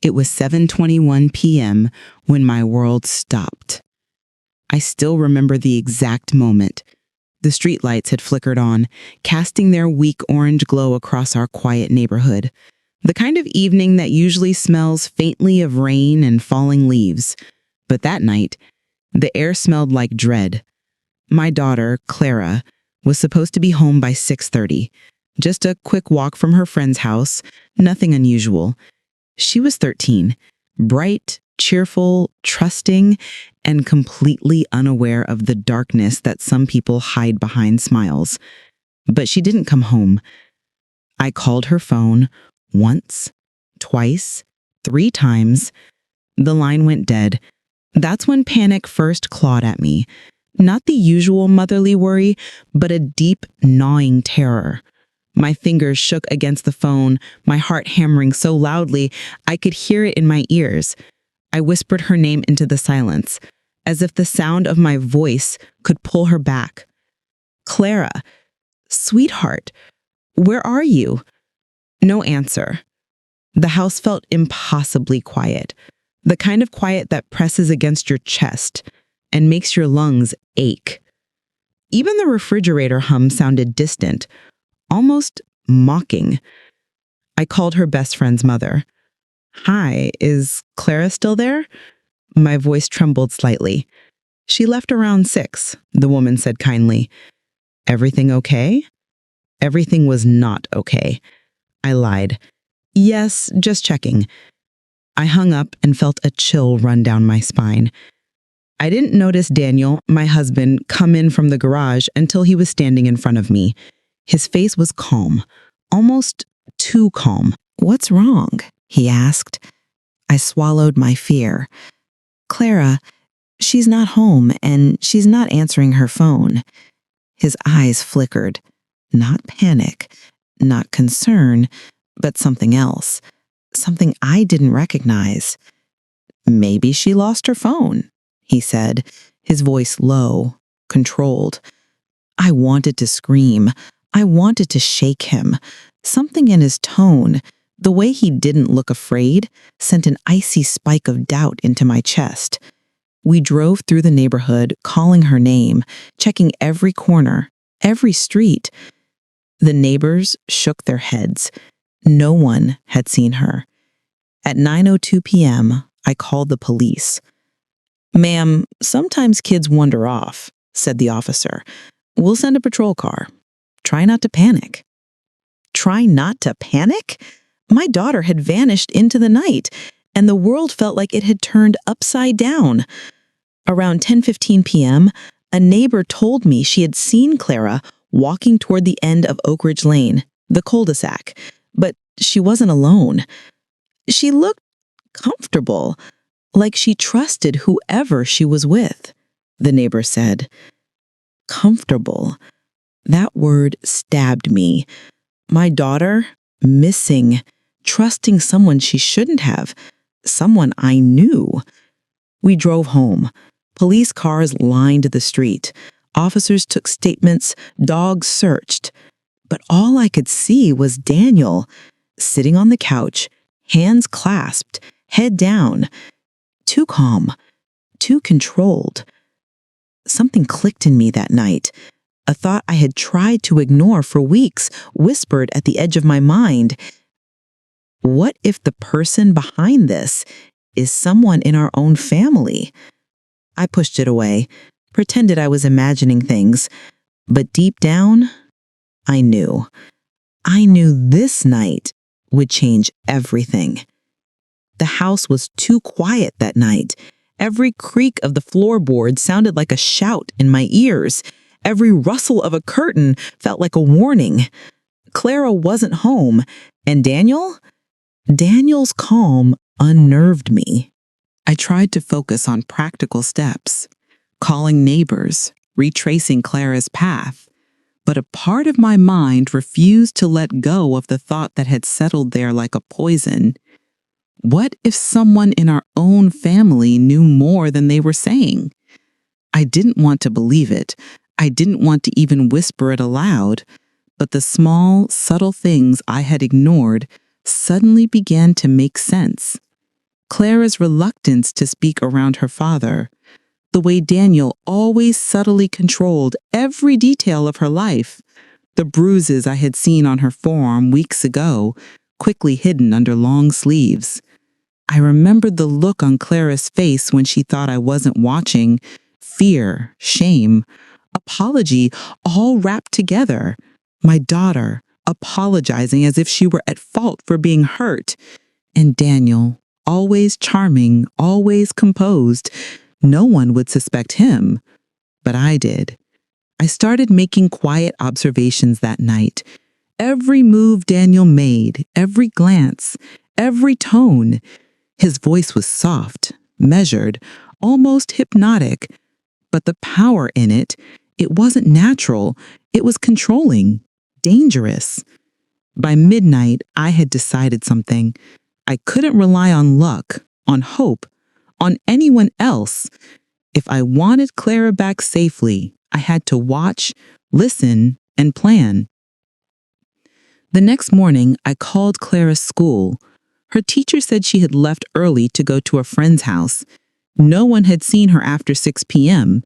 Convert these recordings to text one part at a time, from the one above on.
It was 7:21 p.m. when my world stopped. I still remember the exact moment. The streetlights had flickered on, casting their weak orange glow across our quiet neighborhood. The kind of evening that usually smells faintly of rain and falling leaves. But that night, the air smelled like dread. My daughter, Clara, was supposed to be home by 6:30. Just a quick walk from her friend's house, nothing unusual. She was 13, bright, cheerful, trusting, and completely unaware of the darkness that some people hide behind smiles. But she didn't come home. I called her phone once, twice, 3 times. The line went dead. That's when panic first clawed at me. Not the usual motherly worry, but a deep, gnawing terror. My fingers shook against the phone, my heart hammering so loudly I could hear it in my ears. I whispered her name into the silence, as if the sound of my voice could pull her back. "Clara, sweetheart, where are you?" No answer. The house felt impossibly quiet, the kind of quiet that presses against your chest and makes your lungs ache. Even the refrigerator hum sounded distant, almost mocking. I called her best friend's mother. "Hi, is Clara still there?" My voice trembled slightly. "She left around 6, the woman said kindly. "Everything okay?" Everything was not okay. I lied. "Yes, just checking." I hung up and felt a chill run down my spine. I didn't notice Daniel, my husband, come in from the garage until he was standing in front of me. His face was calm, almost too calm. "What's wrong?" he asked. I swallowed my fear. "Clara, she's not home and she's not answering her phone." His eyes flickered. Not panic, not concern, but something else. Something I didn't recognize. "Maybe she lost her phone," he said, his voice low, controlled. I wanted to scream. I wanted to shake him. Something in his tone, the way he didn't look afraid, sent an icy spike of doubt into my chest. We drove through the neighborhood, calling her name, checking every corner, every street. The neighbors shook their heads. No one had seen her. At 9:02 p.m., I called the police. "Ma'am, sometimes kids wander off," said the officer. "We'll send a patrol car. Try not to panic." Try not to panic? My daughter had vanished into the night, and the world felt like it had turned upside down. Around 10:15 p.m., a neighbor told me she had seen Clara walking toward the end of Oak Ridge Lane, the cul-de-sac, but she wasn't alone. She looked comfortable, like she trusted whoever she was with, the neighbor said. Comfortable. That word stabbed me. My daughter, missing, trusting someone she shouldn't have, someone I knew. We drove home. Police cars lined the street. Officers took statements, dogs searched. But all I could see was Daniel, sitting on the couch, hands clasped, head down. Too calm, too controlled. Something clicked in me that night. A thought I had tried to ignore for weeks whispered at the edge of my mind. What if the person behind this is someone in our own family? I pushed it away, pretended I was imagining things, but deep down, I knew. I knew this night would change everything. The house was too quiet that night. Every creak of the floorboard sounded like a shout in my ears. Every rustle of a curtain felt like a warning. Clara wasn't home, and Daniel's calm unnerved me. I tried to focus on practical steps, calling neighbors, retracing Clara's path, but a part of my mind refused to let go of the thought that had settled there like a poison. What if someone in our own family knew more than they were saying? I didn't want to believe it. I didn't want to even whisper it aloud, but the small, subtle things I had ignored suddenly began to make sense. Clara's reluctance to speak around her father, the way Daniel always subtly controlled every detail of her life, the bruises I had seen on her forearm weeks ago, quickly hidden under long sleeves. I remembered the look on Clara's face when she thought I wasn't watching, fear, shame, apology, all wrapped together. My daughter apologizing as if she were at fault for being hurt. And Daniel, always charming, always composed. No one would suspect him, but I did. I started making quiet observations that night. Every move Daniel made, every glance, every tone. His voice was soft, measured, almost hypnotic, but the power in it, it wasn't natural. It was controlling, dangerous. By midnight, I had decided something. I couldn't rely on luck, on hope, on anyone else. If I wanted Clara back safely, I had to watch, listen, and plan. The next morning, I called Clara's school. Her teacher said she had left early to go to a friend's house. No one had seen her after 6 p.m.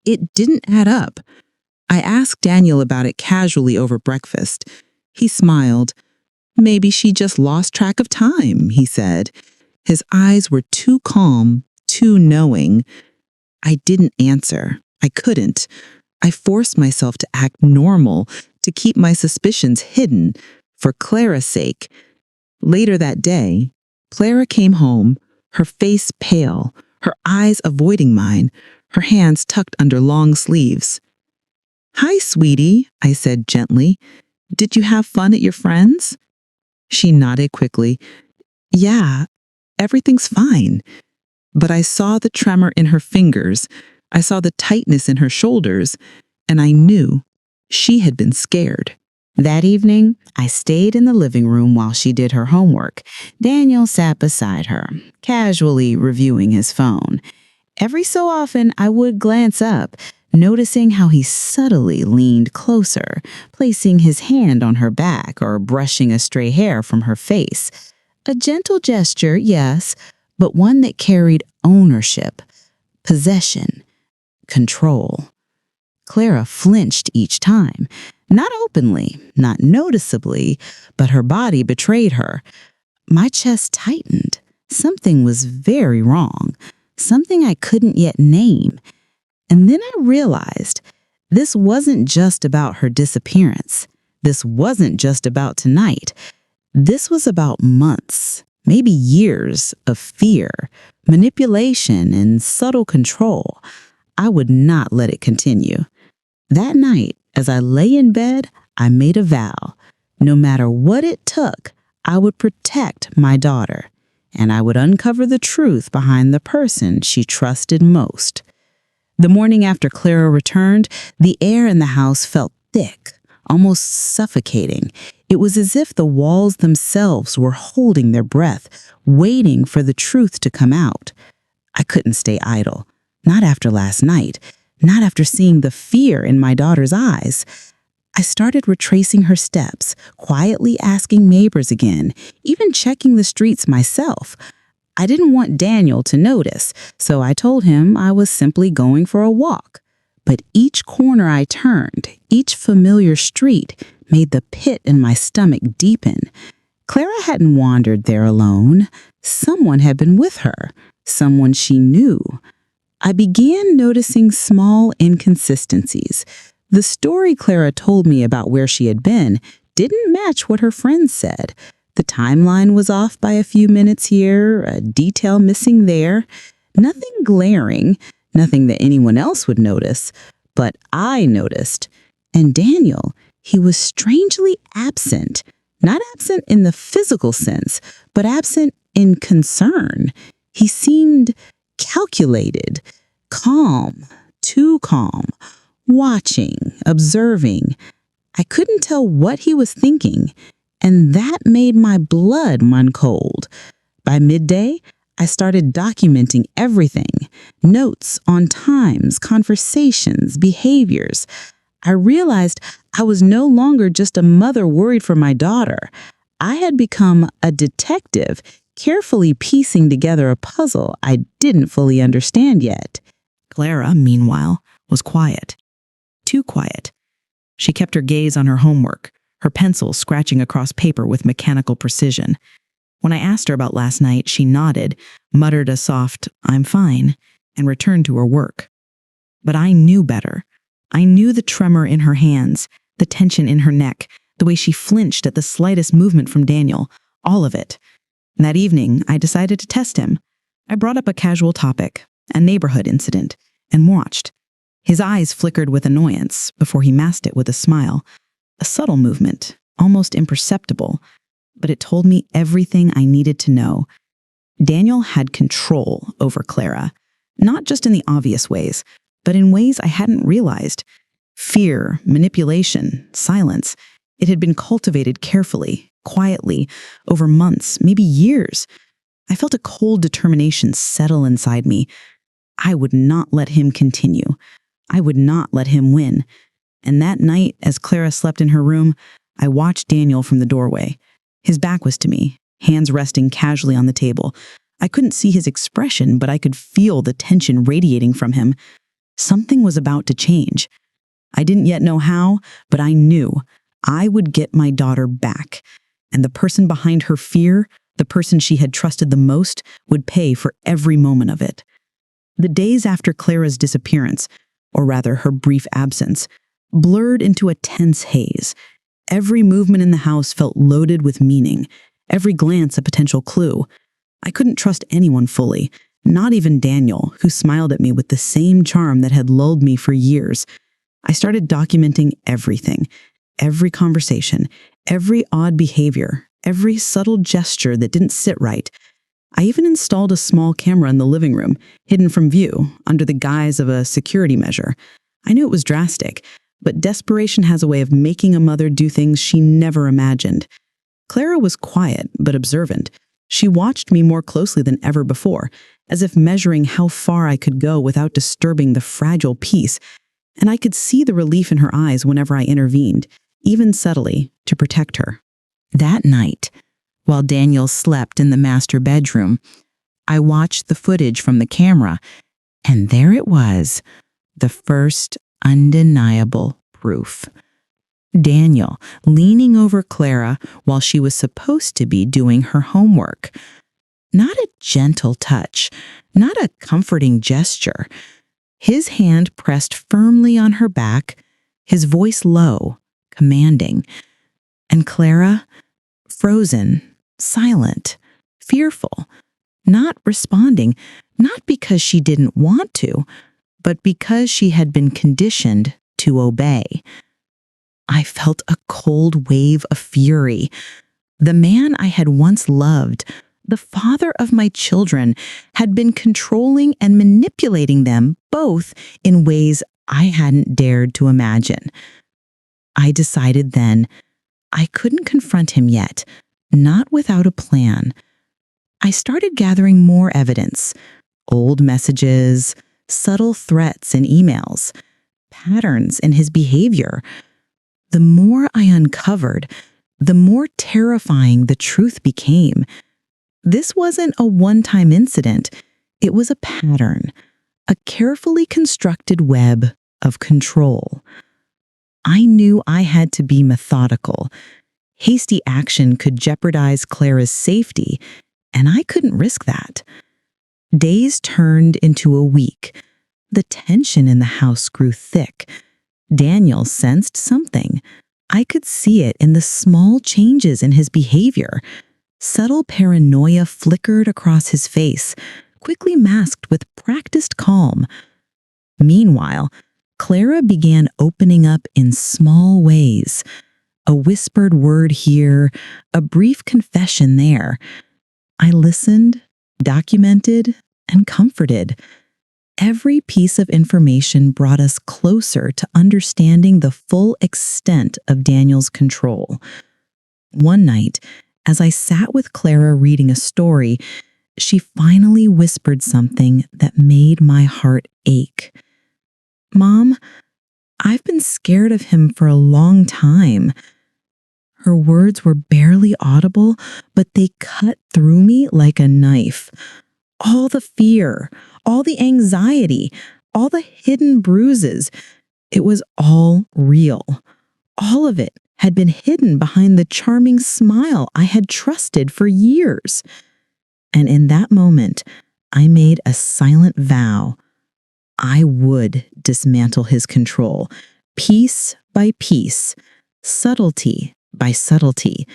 It didn't add up. I asked Daniel about it casually over breakfast. He smiled. Maybe she just lost track of time, he said. His eyes were too calm, too knowing. I didn't answer. I couldn't. I forced myself to act normal, to keep my suspicions hidden, for Clara's sake. Later that day, Clara came home, her face pale, her eyes avoiding mine, her hands tucked under long sleeves. "Hi, sweetie," I said gently. "Did you have fun at your friend's?" She nodded quickly. "Yeah, everything's fine." But I saw the tremor in her fingers. I saw the tightness in her shoulders, and I knew she had been scared. That evening, I stayed in the living room while she did her homework. Daniel sat beside her, casually reviewing his phone. Every so often, I would glance up, noticing how he subtly leaned closer, placing his hand on her back or brushing a stray hair from her face. A gentle gesture, yes, but one that carried ownership, possession, control. Clara flinched each time, not openly, not noticeably, but her body betrayed her. My chest tightened. Something was very wrong, something I couldn't yet name. And then I realized this wasn't just about her disappearance. This wasn't just about tonight. This was about months, maybe years of fear, manipulation, and subtle control. I would not let it continue. That night, as I lay in bed, I made a vow. No matter what it took, I would protect my daughter, and I would uncover the truth behind the person she trusted most. The morning after Clara returned, the air in the house felt thick, almost suffocating. It was as if the walls themselves were holding their breath, waiting for the truth to come out. I couldn't stay idle, not after last night, not after seeing the fear in my daughter's eyes. I started retracing her steps, quietly asking neighbors again, even checking the streets myself. I didn't want Daniel to notice, so I told him I was simply going for a walk. But each corner I turned, each familiar street, made the pit in my stomach deepen. Clara hadn't wandered there alone. Someone had been with her, someone she knew. I began noticing small inconsistencies. The story Clara told me about where she had been didn't match what her friends said. The timeline was off by a few minutes here, a detail missing there. Nothing glaring, nothing that anyone else would notice, but I noticed. And Daniel, he was strangely absent. Not absent in the physical sense, but absent in concern. He seemed calculated, calm, too calm, watching, observing. I couldn't tell what he was thinking, and that made my blood run cold. By midday, I started documenting everything, notes on times, conversations, behaviors. I realized I was no longer just a mother worried for my daughter. I had become a detective carefully piecing together a puzzle I didn't fully understand yet. Clara, meanwhile, was quiet. Too quiet. She kept her gaze on her homework, her pencil scratching across paper with mechanical precision. When I asked her about last night, she nodded, muttered a soft, "I'm fine," and returned to her work. But I knew better. I knew the tremor in her hands, the tension in her neck, the way she flinched at the slightest movement from Daniel, all of it. That evening, I decided to test him. I brought up a casual topic, a neighborhood incident, and watched. His eyes flickered with annoyance before he masked it with a smile. A subtle movement, almost imperceptible, but it told me everything I needed to know. Daniel had control over Clara, not just in the obvious ways, but in ways I hadn't realized. Fear, manipulation, silence. It had been cultivated carefully, quietly, over months, maybe years. I felt a cold determination settle inside me. I would not let him continue. I would not let him win. And that night, as Clara slept in her room, I watched Daniel from the doorway. His back was to me, hands resting casually on the table. I couldn't see his expression, but I could feel the tension radiating from him. Something was about to change. I didn't yet know how, but I knew I would get my daughter back. And the person behind her fear, the person she had trusted the most, would pay for every moment of it. The days after Clara's disappearance, or rather her brief absence, blurred into a tense haze. Every movement in the house felt loaded with meaning, every glance a potential clue. I couldn't trust anyone fully, not even Daniel, who smiled at me with the same charm that had lulled me for years. I started documenting everything, every conversation, every odd behavior, every subtle gesture that didn't sit right. I even installed a small camera in the living room, hidden from view, under the guise of a security measure. I knew it was drastic, but desperation has a way of making a mother do things she never imagined. Clara was quiet, but observant. She watched me more closely than ever before, as if measuring how far I could go without disturbing the fragile peace, and I could see the relief in her eyes whenever I intervened, even subtly, to protect her. That night, while Daniel slept in the master bedroom, I watched the footage from the camera, and there it was, the first undeniable proof. Daniel leaning over Clara while she was supposed to be doing her homework. Not a gentle touch, not a comforting gesture. His hand pressed firmly on her back, his voice low, commanding. And Clara, frozen, silent, fearful, not responding, not because she didn't want to, but because she had been conditioned to obey. I felt a cold wave of fury. The man I had once loved, the father of my children, had been controlling and manipulating them both in ways I hadn't dared to imagine. I decided then I couldn't confront him yet, not without a plan. I started gathering more evidence, old messages, subtle threats and emails, patterns in his behavior. The more I uncovered, the more terrifying the truth became. This wasn't a one-time incident. It was a pattern, a carefully constructed web of control. I knew I had to be methodical. Hasty action could jeopardize Clara's safety, and I couldn't risk that. Days turned into a week. The tension in the house grew thick. Daniel sensed something. I could see it in the small changes in his behavior. Subtle paranoia flickered across his face, quickly masked with practiced calm. Meanwhile, Clara began opening up in small ways. A whispered word here, a brief confession there. I listened, documented, and comforted. Every piece of information brought us closer to understanding the full extent of Daniel's control. One night, as I sat with Clara reading a story, she finally whispered something that made my heart ache. "Mom, I've been scared of him for a long time." Her words were barely audible, but they cut through me like a knife. All the fear, all the anxiety, all the hidden bruises, it was all real. All of it had been hidden behind the charming smile I had trusted for years. And in that moment, I made a silent vow. I would dismantle his control, piece by piece, subtlety by subtlety.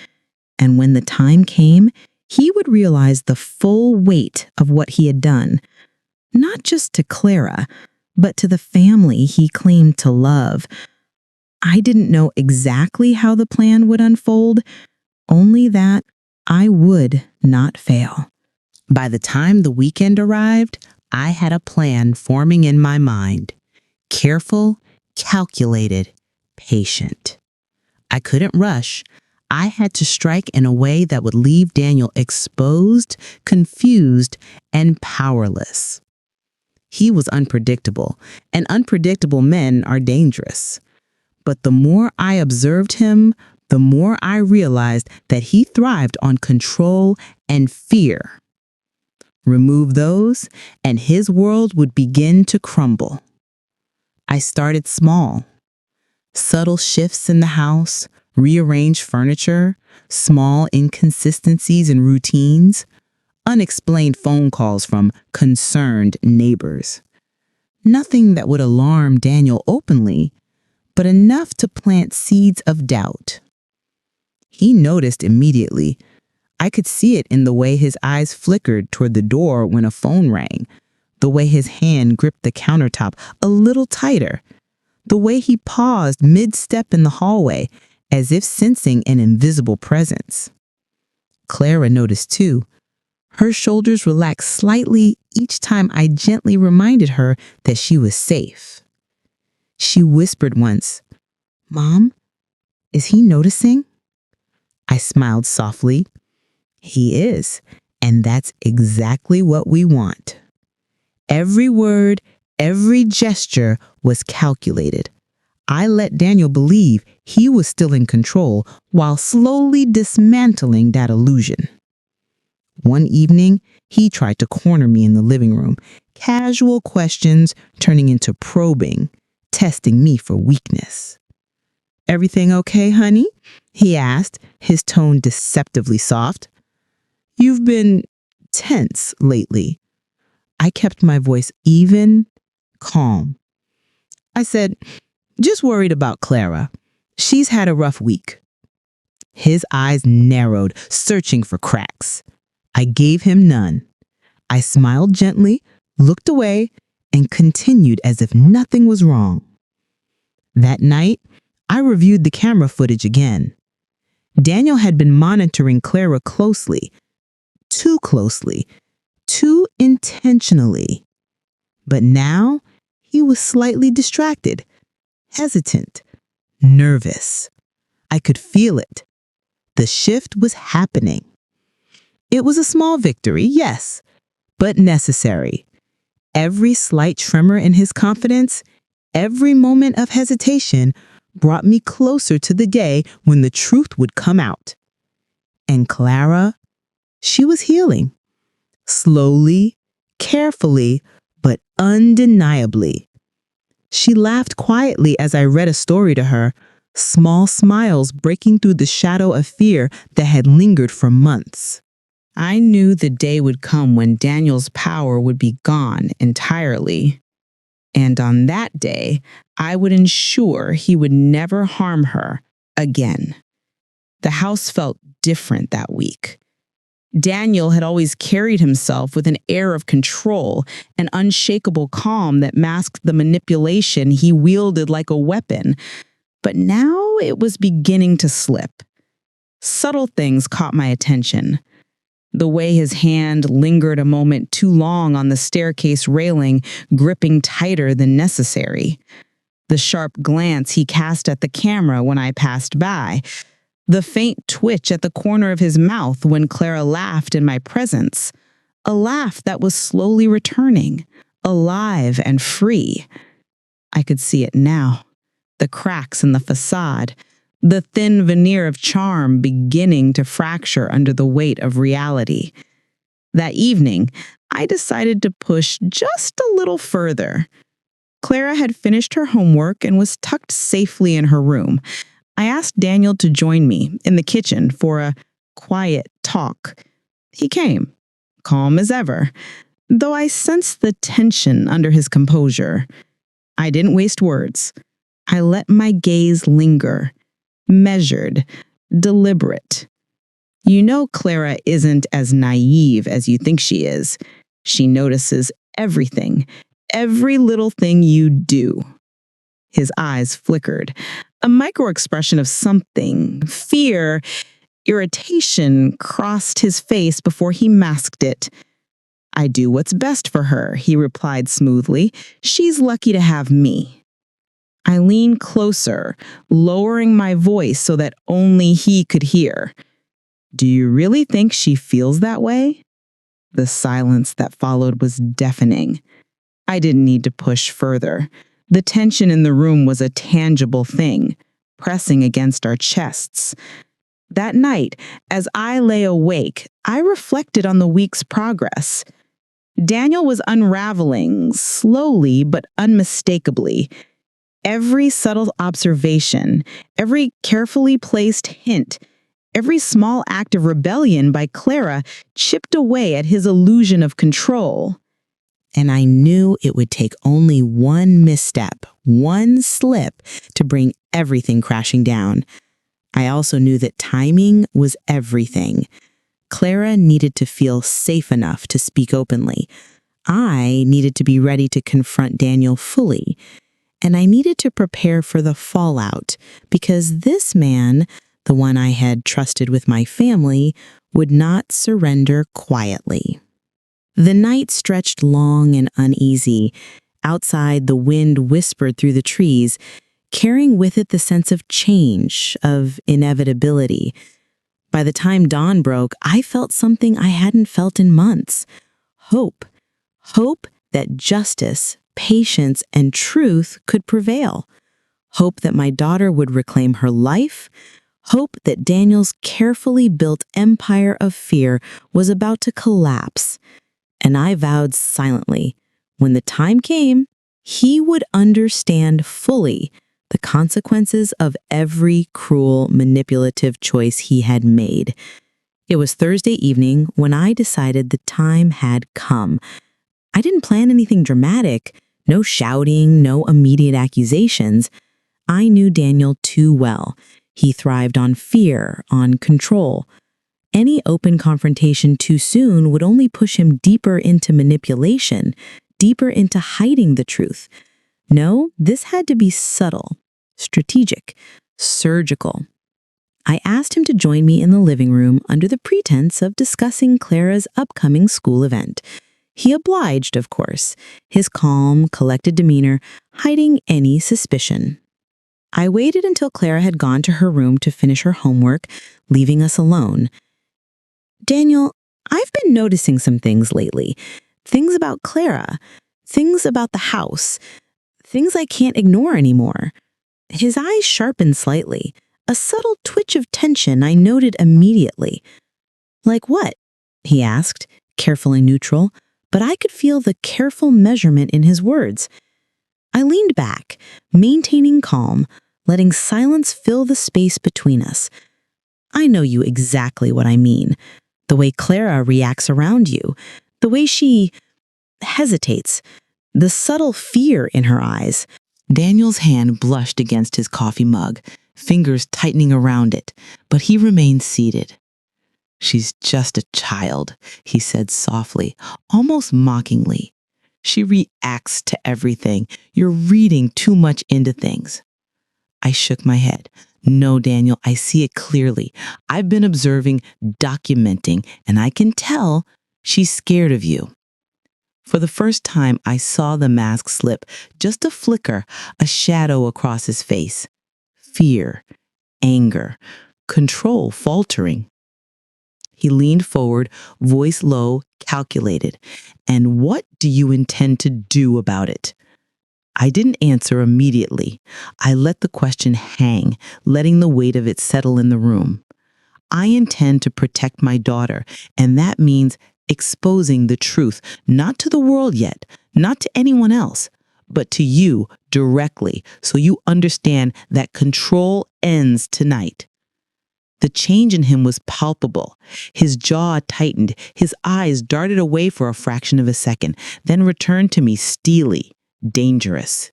And when the time came, he would realize the full weight of what he had done, not just to Clara, but to the family he claimed to love. I didn't know exactly how the plan would unfold, only that I would not fail. By the time the weekend arrived, I had a plan forming in my mind. Careful, calculated, patient. I couldn't rush. I had to strike in a way that would leave Daniel exposed, confused, and powerless. He was unpredictable, and unpredictable men are dangerous. But the more I observed him, the more I realized that he thrived on control and fear. Remove those, and his world would begin to crumble. I started small. Subtle shifts in the house, rearranged furniture, small inconsistencies in routines, unexplained phone calls from concerned neighbors. Nothing that would alarm Daniel openly, but enough to plant seeds of doubt. He noticed immediately. I could see it in the way his eyes flickered toward the door when a phone rang, the way his hand gripped the countertop a little tighter, the way he paused mid-step in the hallway as if sensing an invisible presence. Clara noticed too. Her shoulders relaxed slightly each time I gently reminded her that she was safe. She whispered once, "Mom, is he noticing?" I smiled softly. He is, and that's exactly what we want. Every word, every gesture was calculated. I let Daniel believe he was still in control while slowly dismantling that illusion. One evening, he tried to corner me in the living room, casual questions turning into probing, testing me for weakness. "Everything okay, honey?" he asked, his tone deceptively soft. "You've been tense lately." I kept my voice even, calm. I said, "Just worried about Clara. She's had a rough week." His eyes narrowed, searching for cracks. I gave him none. I smiled gently, looked away, and continued as if nothing was wrong. That night, I reviewed the camera footage again. Daniel had been monitoring Clara closely, too closely, too intentionally. But now, he was slightly distracted, hesitant, nervous. I could feel it. The shift was happening. It was a small victory, yes, but necessary. Every slight tremor in his confidence, every moment of hesitation brought me closer to the day when the truth would come out. And Clara, she was healing. Slowly, carefully, but undeniably. She laughed quietly as I read a story to her, small smiles breaking through the shadow of fear that had lingered for months. I knew the day would come when Daniel's power would be gone entirely. And on that day, I would ensure he would never harm her again. The house felt different that week. Daniel had always carried himself with an air of control, an unshakable calm that masked the manipulation he wielded like a weapon. But now it was beginning to slip. Subtle things caught my attention. The way his hand lingered a moment too long on the staircase railing, gripping tighter than necessary. The sharp glance he cast at the camera when I passed by. The faint twitch at the corner of his mouth when Clara laughed in my presence. A laugh that was slowly returning, alive and free. I could see it now. The cracks in the facade, the thin veneer of charm beginning to fracture under the weight of reality. That evening, I decided to push just a little further. Clara had finished her homework and was tucked safely in her room. I asked Daniel to join me in the kitchen for a quiet talk. He came, calm as ever, though I sensed the tension under his composure. I didn't waste words. I let my gaze linger, measured, deliberate. You know Clara isn't as naive as you think she is. She notices everything, every little thing you do. His eyes flickered, a micro-expression of something, fear, irritation crossed his face before he masked it. I do what's best for her, he replied smoothly. She's lucky to have me. I leaned closer, lowering my voice so that only he could hear. Do you really think she feels that way? The silence that followed was deafening. I didn't need to push further. The tension in the room was a tangible thing, pressing against our chests. That night, as I lay awake, I reflected on the week's progress. Daniel was unraveling, slowly but unmistakably. Every subtle observation, every carefully placed hint, every small act of rebellion by Clara chipped away at his illusion of control. And I knew it would take only one misstep, one slip, to bring everything crashing down. I also knew that timing was everything. Clara needed to feel safe enough to speak openly. I needed to be ready to confront Daniel fully. And I needed to prepare for the fallout, because this man, the one I had trusted with my family, would not surrender quietly. The night stretched long and uneasy. Outside, the wind whispered through the trees, carrying with it the sense of change, of inevitability. By the time dawn broke, I felt something I hadn't felt in months. Hope. Hope that justice, patience, and truth could prevail. Hope that my daughter would reclaim her life. Hope that Daniel's carefully built empire of fear was about to collapse. And I vowed silently, when the time came, he would understand fully the consequences of every cruel, manipulative choice he had made. It was Thursday evening when I decided the time had come. I didn't plan anything dramatic, no shouting, no immediate accusations. I knew Daniel too well. He thrived on fear, on control. Any open confrontation too soon would only push him deeper into manipulation, deeper into hiding the truth. No, this had to be subtle, strategic, surgical. I asked him to join me in the living room under the pretense of discussing Clara's upcoming school event. He obliged, of course, his calm, collected demeanor hiding any suspicion. I waited until Clara had gone to her room to finish her homework, leaving us alone. Daniel, I've been noticing some things lately. Things about Clara, things about the house, things I can't ignore anymore. His eyes sharpened slightly, a subtle twitch of tension I noted immediately. Like what? He asked, carefully neutral, but I could feel the careful measurement in his words. I leaned back, maintaining calm, letting silence fill the space between us. I know you exactly what I mean. The way Clara reacts around you, the way she hesitates, the subtle fear in her eyes. Daniel's hand blushed against his coffee mug, fingers tightening around it, but he remained seated. She's just a child, he said softly, almost mockingly. She reacts to everything. You're reading too much into things. I shook my head. No, Daniel, I see it clearly. I've been observing, documenting, and I can tell she's scared of you. For the first time, I saw the mask slip, just a flicker, a shadow across his face. Fear, anger, control faltering. He leaned forward, voice low, calculated. And what do you intend to do about it? I didn't answer immediately. I let the question hang, letting the weight of it settle in the room. I intend to protect my daughter, and that means exposing the truth, not to the world yet, not to anyone else, but to you directly, so you understand that control ends tonight. The change in him was palpable. His jaw tightened, his eyes darted away for a fraction of a second, then returned to me steely, dangerous.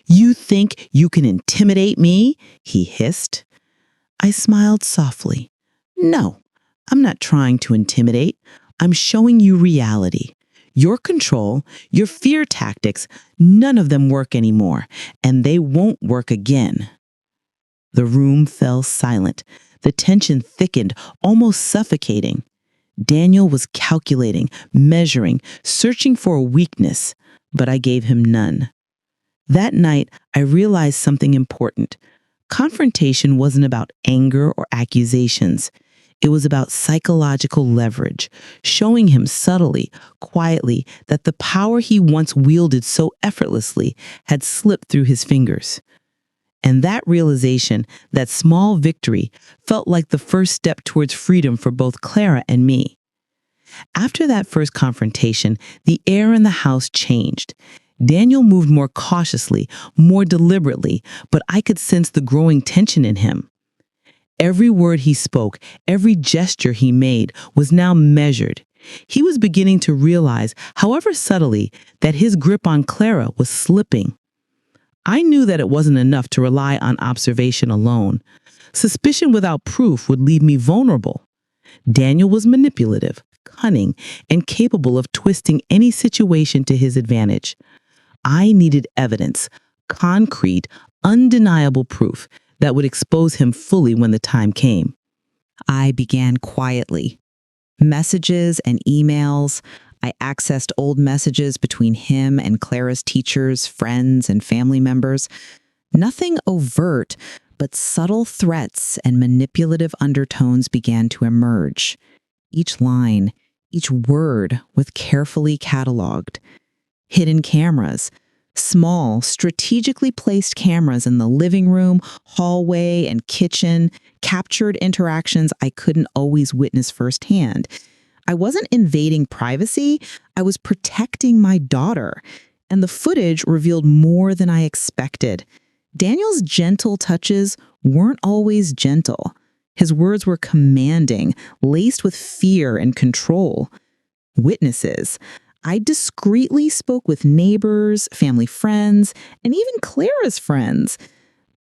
"You think you can intimidate me?" he hissed. I smiled softly. "No, I'm not trying to intimidate. I'm showing you reality. Your control, your fear tactics, none of them work anymore, and they won't work again." The room fell silent. The tension thickened, almost suffocating. Daniel was calculating, measuring, searching for a weakness, but I gave him none. That night, I realized something important. Confrontation wasn't about anger or accusations. It was about psychological leverage, showing him subtly, quietly, that the power he once wielded so effortlessly had slipped through his fingers. And that realization, that small victory, felt like the first step towards freedom for both Clara and me. After that first confrontation, the air in the house changed. Daniel moved more cautiously, more deliberately, but I could sense the growing tension in him. Every word he spoke, every gesture he made was now measured. He was beginning to realize, however subtly, that his grip on Clara was slipping. I knew that it wasn't enough to rely on observation alone. Suspicion without proof would leave me vulnerable. Daniel was manipulative, cunning, and capable of twisting any situation to his advantage. I needed evidence, concrete, undeniable proof that would expose him fully when the time came. I began quietly. Messages and emails. I accessed old messages between him and Clara's teachers, friends, and family members. Nothing overt, but subtle threats and manipulative undertones began to emerge. Each line, each word was carefully cataloged. Hidden cameras, small, strategically placed cameras in the living room, hallway, and kitchen, captured interactions I couldn't always witness firsthand. I wasn't invading privacy, I was protecting my daughter, and the footage revealed more than I expected. Daniel's gentle touches weren't always gentle. His words were commanding, laced with fear and control. Witnesses. I discreetly spoke with neighbors, family friends, and even Clara's friends.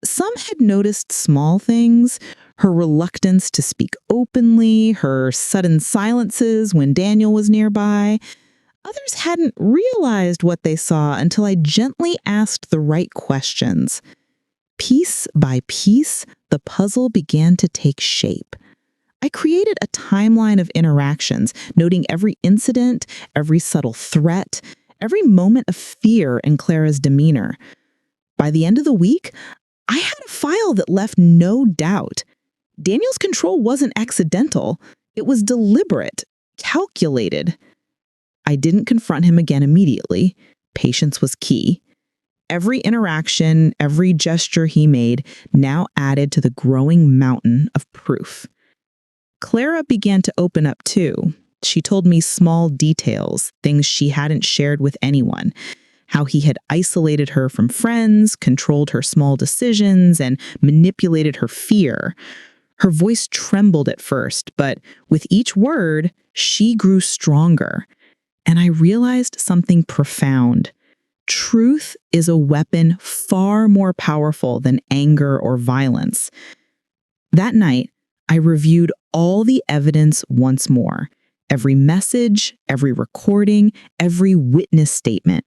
Some had noticed small things, her reluctance to speak openly, her sudden silences when Daniel was nearby. Others hadn't realized what they saw until I gently asked the right questions. Piece by piece, the puzzle began to take shape. I created a timeline of interactions, noting every incident, every subtle threat, every moment of fear in Clara's demeanor. By the end of the week, I had a file that left no doubt. Daniel's control wasn't accidental. It was deliberate, calculated. I didn't confront him again immediately. Patience was key. Every interaction, every gesture he made now added to the growing mountain of proof. Clara began to open up too. She told me small details, things she hadn't shared with anyone. How he had isolated her from friends, controlled her small decisions, and manipulated her fear. Her voice trembled at first, but with each word, she grew stronger. And I realized something profound. Truth is a weapon far more powerful than anger or violence. That night, I reviewed all the evidence once more. Every message, every recording, every witness statement.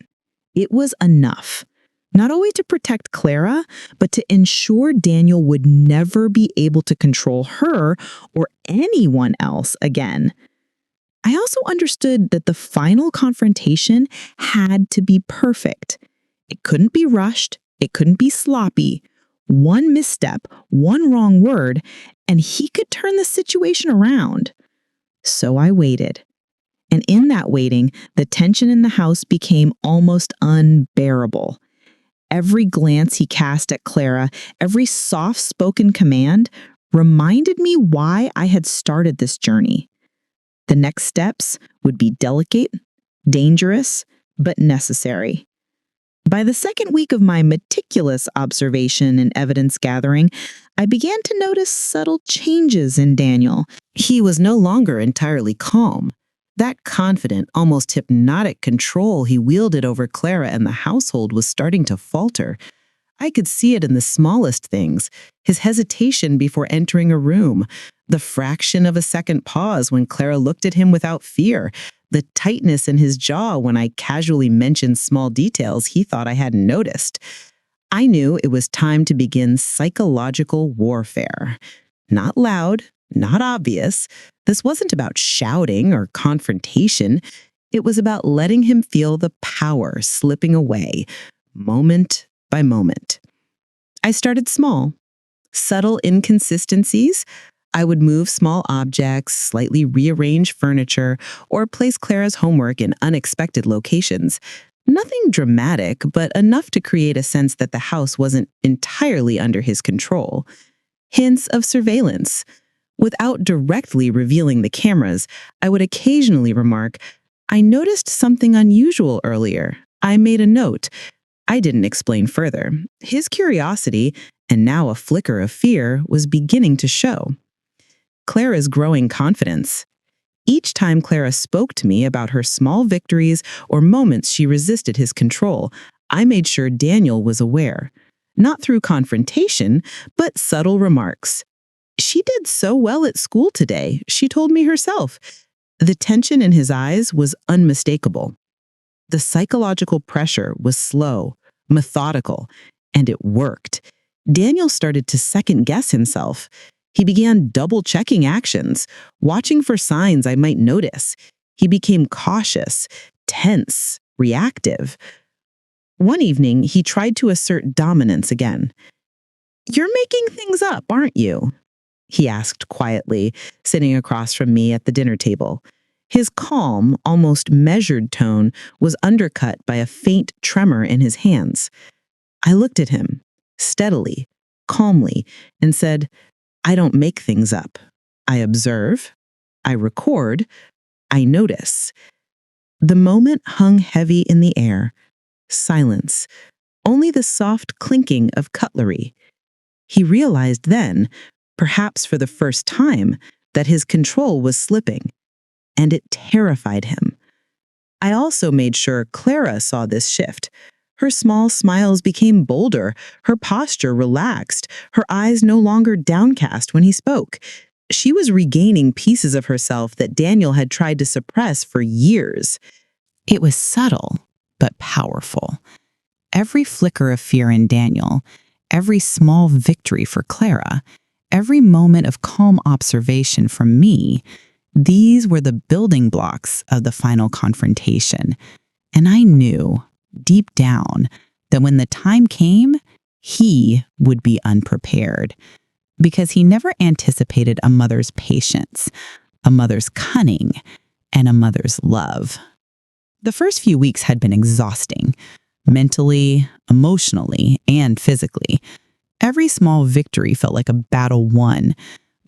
It was enough. Not only to protect Clara, but to ensure Daniel would never be able to control her or anyone else again. I also understood that the final confrontation had to be perfect. It couldn't be rushed. It couldn't be sloppy. One misstep, one wrong word, and he could turn the situation around. So I waited. And in that waiting, the tension in the house became almost unbearable. every glance he cast at Clara, every soft-spoken command, reminded me why I had started this journey. The next steps would be delicate, dangerous, but necessary. By the second week of my meticulous observation and evidence gathering, I began to notice subtle changes in Daniel. He was no longer entirely calm. That confident, almost hypnotic control he wielded over Clara and the household was starting to falter. I could see it in the smallest things: his hesitation before entering a room, the fraction of a second pause when Clara looked at him without fear, the tightness in his jaw when I casually mentioned small details he thought I hadn't noticed. I knew it was time to begin psychological warfare. Not loud, not obvious. This wasn't about shouting or confrontation. It was about letting him feel the power slipping away, moment by moment. I started small. Subtle inconsistencies. I would move small objects, slightly rearrange furniture, or place Clara's homework in unexpected locations. Nothing dramatic, but enough to create a sense that the house wasn't entirely under his control. Hints of surveillance. Without directly revealing the cameras, I would occasionally remark, "I noticed something unusual earlier. I made a note." I didn't explain further. His curiosity, and now a flicker of fear, was beginning to show. Clara's growing confidence. Each time Clara spoke to me about her small victories or moments she resisted his control, I made sure Daniel was aware. Not through confrontation, but subtle remarks. "She did so well at school today," she told me herself. The tension in his eyes was unmistakable. The psychological pressure was slow, methodical, and it worked. Daniel started to second-guess himself. He began double-checking actions, watching for signs I might notice. He became cautious, tense, reactive. One evening, he tried to assert dominance again. "You're making things up, aren't you?" he asked quietly, sitting across from me at the dinner table. His calm, almost measured tone was undercut by a faint tremor in his hands. I looked at him, steadily, calmly, and said, "I don't make things up. I observe, I record, I notice." The moment hung heavy in the air. Silence. Only the soft clinking of cutlery. He realized then, perhaps for the first time, that his control was slipping, and it terrified him. I also made sure Clara saw this shift. Her small smiles became bolder, her posture relaxed, her eyes no longer downcast when he spoke. She was regaining pieces of herself that Daniel had tried to suppress for years. It was subtle, but powerful. Every flicker of fear in Daniel, every small victory for Clara, every moment of calm observation from me, these were the building blocks of the final confrontation. And I knew, deep down, that when the time came, he would be unprepared. Because he never anticipated a mother's patience, a mother's cunning, and a mother's love. The first few weeks had been exhausting, mentally, emotionally, and physically. Every small victory felt like a battle won,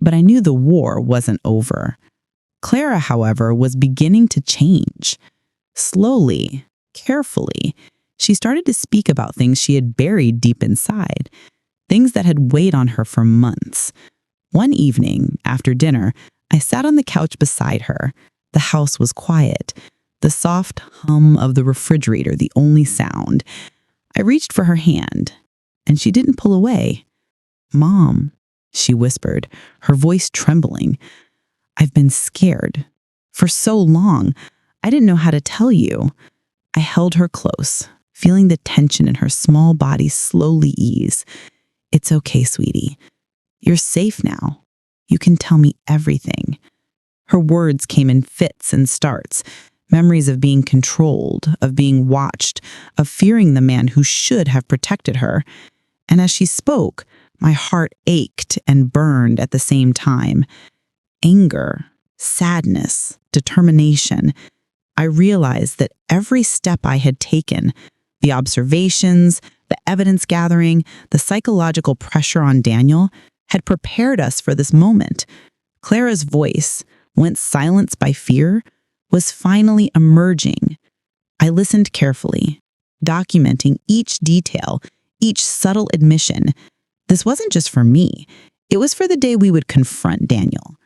but I knew the war wasn't over. Clara, however, was beginning to change. Slowly, carefully, she started to speak about things she had buried deep inside, things that had weighed on her for months. One evening, after dinner, I sat on the couch beside her. The house was quiet, the soft hum of the refrigerator the only sound. I reached for her hand, and she didn't pull away. "Mom," she whispered, her voice trembling. "I've been scared. For so long, I didn't know how to tell you." I held her close, feeling the tension in her small body slowly ease. "It's okay, sweetie. You're safe now. You can tell me everything." Her words came in fits and starts, memories of being controlled, of being watched, of fearing the man who should have protected her. And as she spoke, my heart ached and burned at the same time. Anger, sadness, determination. I realized that every step I had taken, the observations, The evidence gathering, the psychological pressure on Daniel had prepared us for this moment. Clara's voice, once silenced by fear, was finally emerging. I listened carefully, documenting each detail, each subtle admission. This wasn't just for me. It was for the day we would confront Daniel.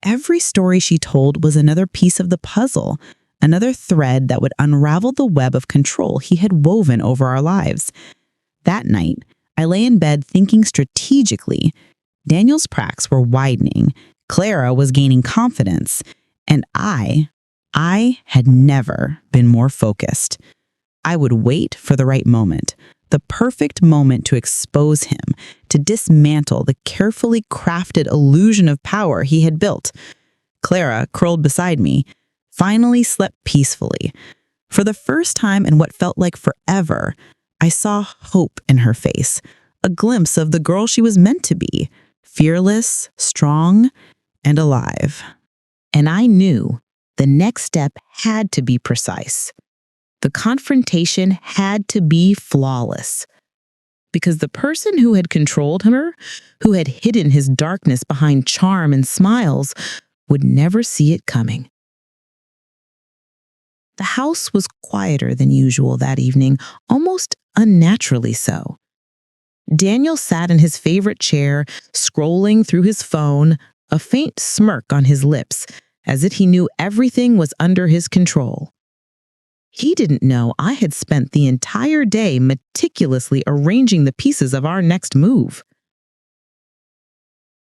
Every story she told was another piece of the puzzle, another thread that would unravel the web of control he had woven over our lives. That night, I lay in bed thinking strategically. Daniel's cracks were widening, Clara was gaining confidence, and I had never been more focused. I would wait for the right moment, the perfect moment to expose him, to dismantle the carefully crafted illusion of power he had built. Clara, curled beside me, finally slept peacefully. For the first time in what felt like forever, I saw hope in her face, a glimpse of the girl she was meant to be, fearless, strong, and alive. And I knew the next step had to be precise. The confrontation had to be flawless. Because the person who had controlled her, who had hidden his darkness behind charm and smiles, would never see it coming. The house was quieter than usual that evening, almost unnaturally so. Daniel sat in his favorite chair, scrolling through his phone, a faint smirk on his lips, as if he knew everything was under his control. He didn't know I had spent the entire day meticulously arranging the pieces of our next move.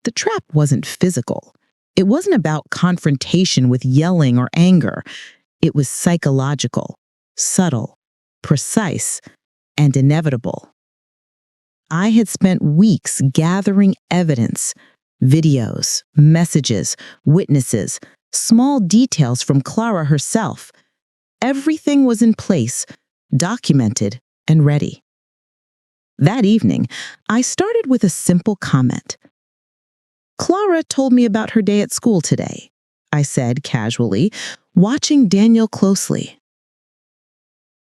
The trap wasn't physical. It wasn't about confrontation with yelling or anger. It was psychological, subtle, precise, and inevitable. I had spent weeks gathering evidence, videos, messages, witnesses, small details from Clara herself. Everything was in place, documented, and ready. That evening, I started with a simple comment. "Clara told me about her day at school today," I said casually, watching Daniel closely.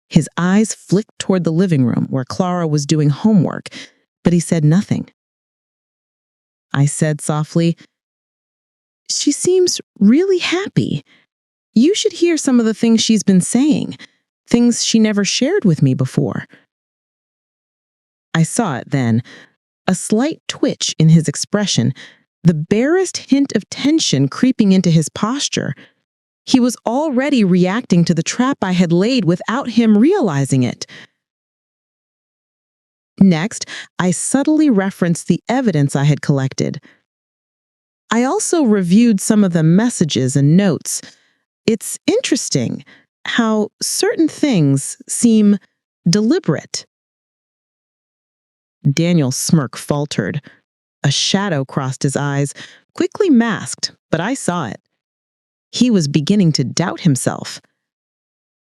His eyes flicked toward the living room where Clara was doing homework, but he said nothing. I said softly, "She seems really happy. You should hear some of the things she's been saying, things she never shared with me before." I saw it then, a slight twitch in his expression, the barest hint of tension creeping into his posture. He was already reacting to the trap I had laid without him realizing it. Next, I subtly referenced the evidence I had collected. I also reviewed some of the messages and notes. It's interesting how certain things seem deliberate. Daniel's smirk faltered. A shadow crossed his eyes, quickly masked, but I saw it. He was beginning to doubt himself.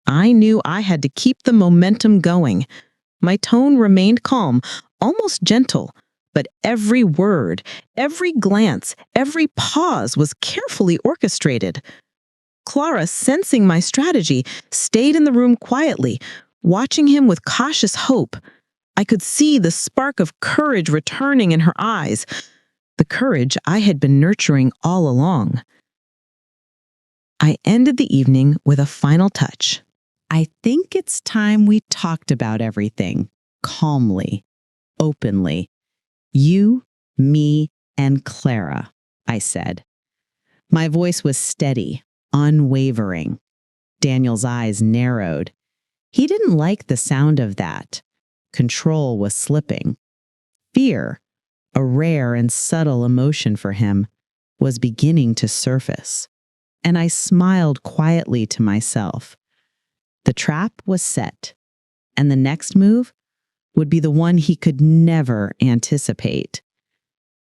I knew I had to keep the momentum going. My tone remained calm, almost gentle, but every word, every glance, every pause was carefully orchestrated. Clara, sensing my strategy, stayed in the room quietly, watching him with cautious hope. I could see the spark of courage returning in her eyes, the courage I had been nurturing all along. I ended the evening with a final touch. "I think it's time we talked about everything, calmly, openly. You, me, and Clara," I said. My voice was steady, unwavering. Daniel's eyes narrowed. He didn't like the sound of that. Control was slipping. Fear, a rare and subtle emotion for him, was beginning to surface. And I smiled quietly to myself. The trap was set, and the next move would be the one he could never anticipate.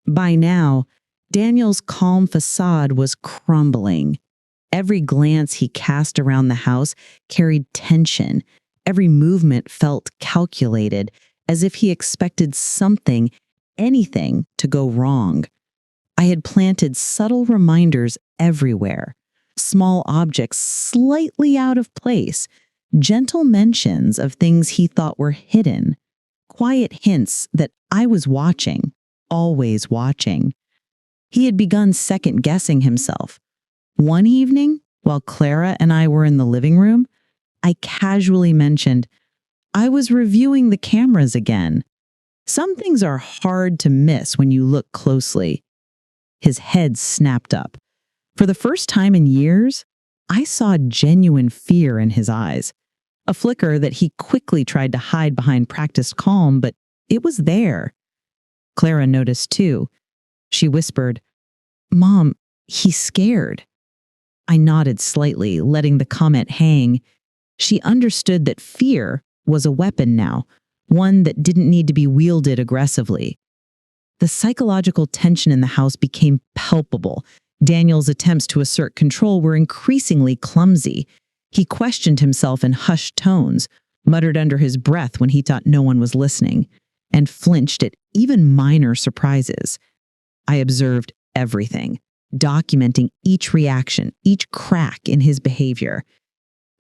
By now, Daniel's calm facade was crumbling. Every glance he cast around the house carried tension. Every movement felt calculated, as if he expected something, anything, to go wrong. I had planted subtle reminders everywhere. Small objects slightly out of place, gentle mentions of things he thought were hidden, quiet hints that I was watching, always watching. He had begun second-guessing himself. One evening, while Clara and I were in the living room, I casually mentioned, I was reviewing the cameras again. Some things are hard to miss when you look closely. His head snapped up. For the first time in years, I saw genuine fear in his eyes. A flicker that he quickly tried to hide behind practiced calm, but it was there. Clara noticed too. She whispered, Mom, he's scared. I nodded slightly, letting the comment hang. She understood that fear was a weapon now, one that didn't need to be wielded aggressively. The psychological tension in the house became palpable. Daniel's attempts to assert control were increasingly clumsy. He questioned himself in hushed tones, muttered under his breath when he thought no one was listening, and flinched at even minor surprises. I observed everything, documenting each reaction, each crack in his behavior.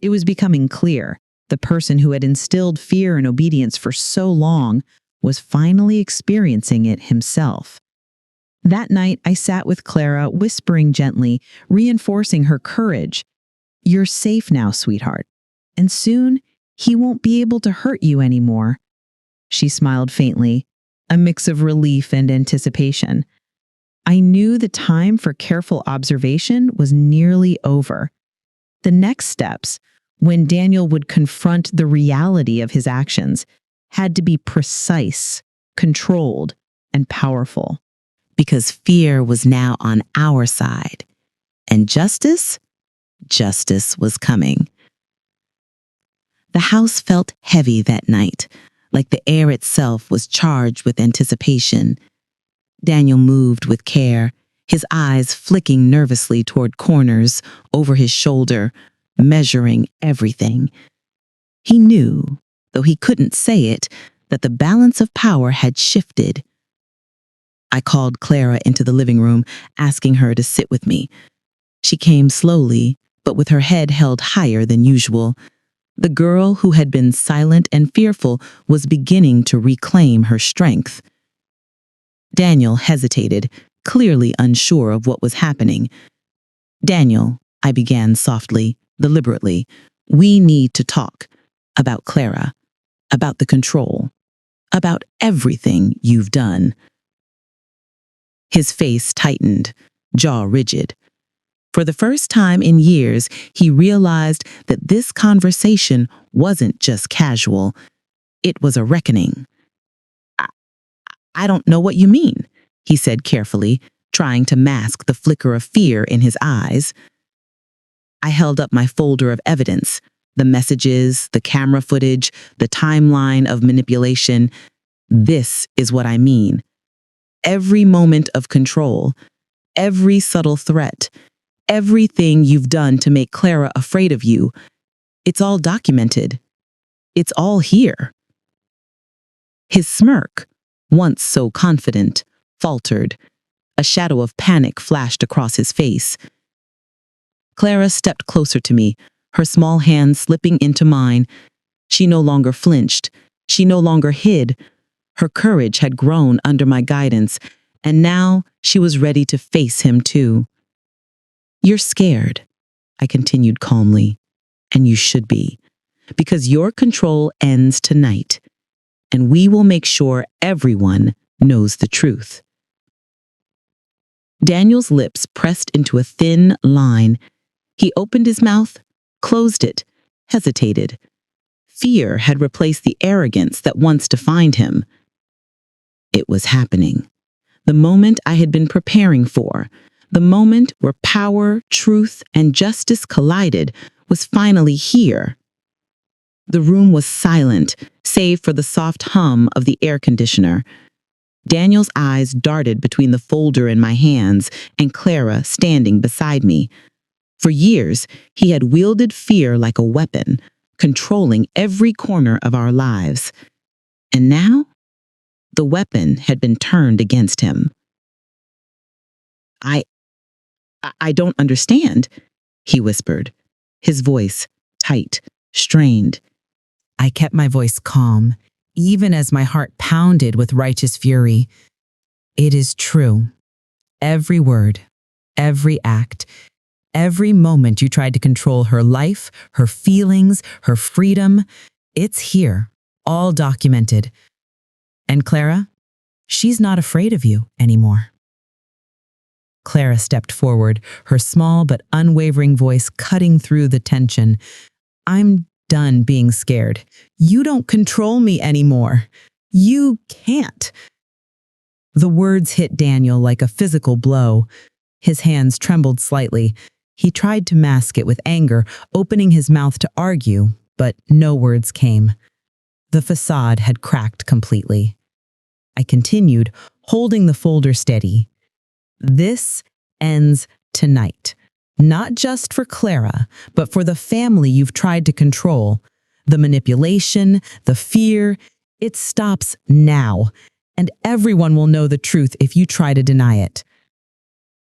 It was becoming clear the person who had instilled fear and obedience for so long was finally experiencing it himself. That night, I sat with Clara, whispering gently, reinforcing her courage. You're safe now, sweetheart, and soon he won't be able to hurt you anymore. She smiled faintly, a mix of relief and anticipation. I knew the time for careful observation was nearly over. The next steps, when Daniel would confront the reality of his actions, had to be precise, controlled, and powerful. Because fear was now on our side. And justice was coming. The house felt heavy that night, like the air itself was charged with anticipation. Daniel moved with care, his eyes flicking nervously toward corners over his shoulder, measuring everything. He knew, though he couldn't say it, that the balance of power had shifted. I called Clara into the living room, asking her to sit with me. She came slowly, but with her head held higher than usual. The girl who had been silent and fearful was beginning to reclaim her strength. Daniel hesitated, clearly unsure of what was happening. Daniel, I began softly, deliberately, we need to talk about Clara, about the control, about everything you've done. His face tightened, jaw rigid. For the first time in years, he realized that this conversation wasn't just casual. It was a reckoning. I don't know what you mean, he said carefully, trying to mask the flicker of fear in his eyes. I held up my folder of evidence, the messages, the camera footage, the timeline of manipulation. This is what I mean. Every moment of control, every subtle threat, everything you've done to make Clara afraid of you, it's all documented. It's all here. His smirk, once so confident, faltered. A shadow of panic flashed across his face. Clara stepped closer to me, her small hand slipping into mine. She no longer flinched. She no longer hid. Her courage had grown under my guidance, and now she was ready to face him too. You're scared, I continued calmly, and you should be, because your control ends tonight, and we will make sure everyone knows the truth. Daniel's lips pressed into a thin line. He opened his mouth, closed it, hesitated. Fear had replaced the arrogance that once defined him. It was happening. The moment I had been preparing for, the moment where power, truth, and justice collided, was finally here. The room was silent, save for the soft hum of the air conditioner. Daniel's eyes darted between the folder in my hands and Clara standing beside me. For years, he had wielded fear like a weapon, controlling every corner of our lives. And now, the weapon had been turned against him. I don't understand, he whispered, his voice tight, strained. I kept my voice calm, even as my heart pounded with righteous fury. It is true. Every word, every act, every moment you tried to control her life, her feelings, her freedom, it's here, all documented. And Clara, she's not afraid of you anymore. Clara stepped forward, her small but unwavering voice cutting through the tension. I'm done being scared. You don't control me anymore. You can't. The words hit Daniel like a physical blow. His hands trembled slightly. He tried to mask it with anger, opening his mouth to argue, but no words came. The facade had cracked completely. I continued, holding the folder steady. This ends tonight. Not just for Clara, but for the family you've tried to control. The manipulation, the fear, it stops now, and everyone will know the truth if you try to deny it.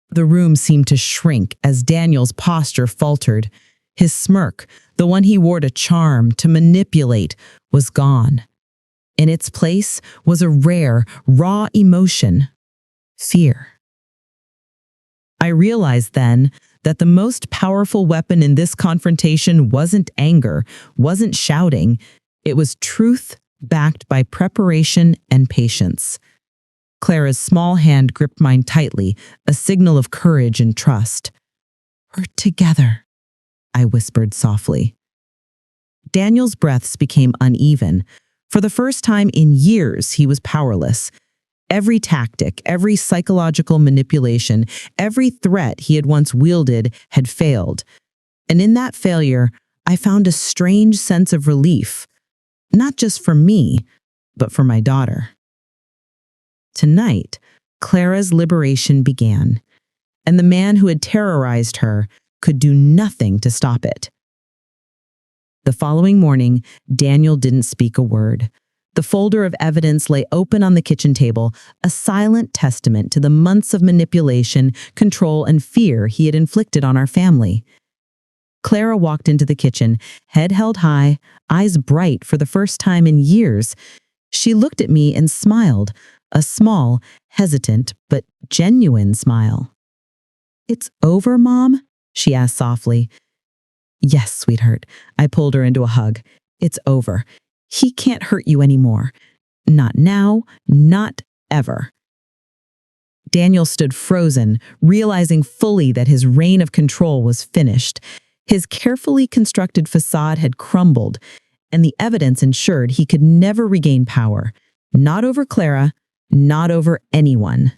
The room seemed to shrink as Daniel's posture faltered. His smirk, the one he wore to charm, to manipulate, was gone. In its place was a rare, raw emotion: fear. I realized then that the most powerful weapon in this confrontation wasn't anger, wasn't shouting. It was truth backed by preparation and patience. Clara's small hand gripped mine tightly, a signal of courage and trust. We're together, I whispered softly. Daniel's breaths became uneven. For the first time in years, he was powerless. Every tactic, every psychological manipulation, every threat he had once wielded had failed. And in that failure, I found a strange sense of relief, not just for me, but for my daughter. Tonight, Clara's liberation began, and the man who had terrorized her could do nothing to stop it. The following morning, Daniel didn't speak a word. The folder of evidence lay open on the kitchen table, a silent testament to the months of manipulation, control, and fear he had inflicted on our family. Clara walked into the kitchen, head held high, eyes bright for the first time in years. She looked at me and smiled, a small, hesitant, but genuine smile. "It's over, Mom?" she asked softly. "Yes, sweetheart." I pulled her into a hug. "It's over. He can't hurt you anymore. Not now, not ever." Daniel stood frozen, realizing fully that his reign of control was finished. His carefully constructed facade had crumbled, and the evidence ensured he could never regain power. Not over Clara, not over anyone.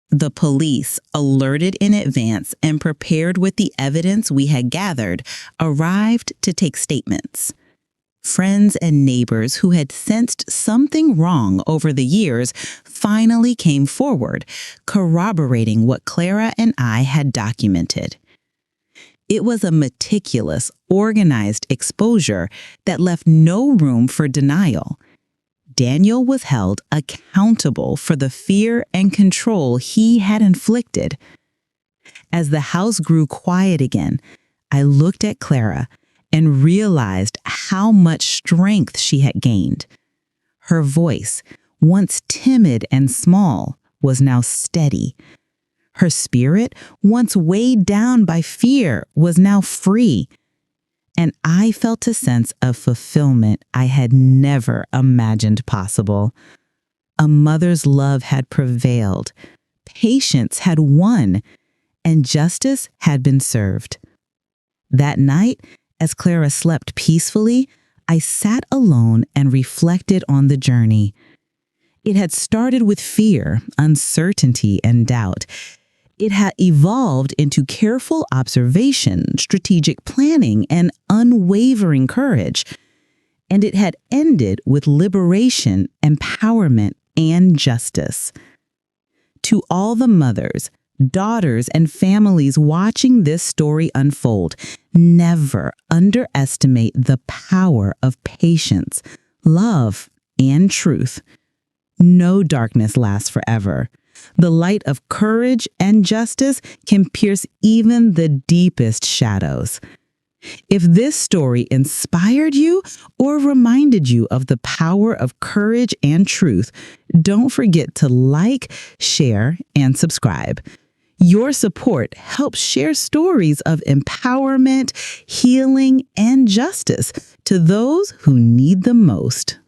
The police, alerted in advance and prepared with the evidence we had gathered, arrived to take statements. Friends and neighbors who had sensed something wrong over the years finally came forward, corroborating what Clara and I had documented. It was a meticulous, organized exposure that left no room for denial. Daniel was held accountable for the fear and control he had inflicted. As the house grew quiet again, I looked at Clara and realized how much strength she had gained. Her voice, once timid and small, was now steady. Her spirit, once weighed down by fear, was now free. And I felt a sense of fulfillment I had never imagined possible. A mother's love had prevailed, patience had won, and justice had been served. That night, as Clara slept peacefully, I sat alone and reflected on the journey. It had started with fear, uncertainty, and doubt. It had evolved into careful observation, strategic planning, and unwavering courage. And it had ended with liberation, empowerment, and justice. To all the mothers, daughters, and families watching this story unfold, never underestimate the power of patience, love, and truth. No darkness lasts forever. The light of courage and justice can pierce even the deepest shadows. If this story inspired you or reminded you of the power of courage and truth, don't forget to like, share, and subscribe. Your support helps share stories of empowerment, healing, and justice to those who need them most.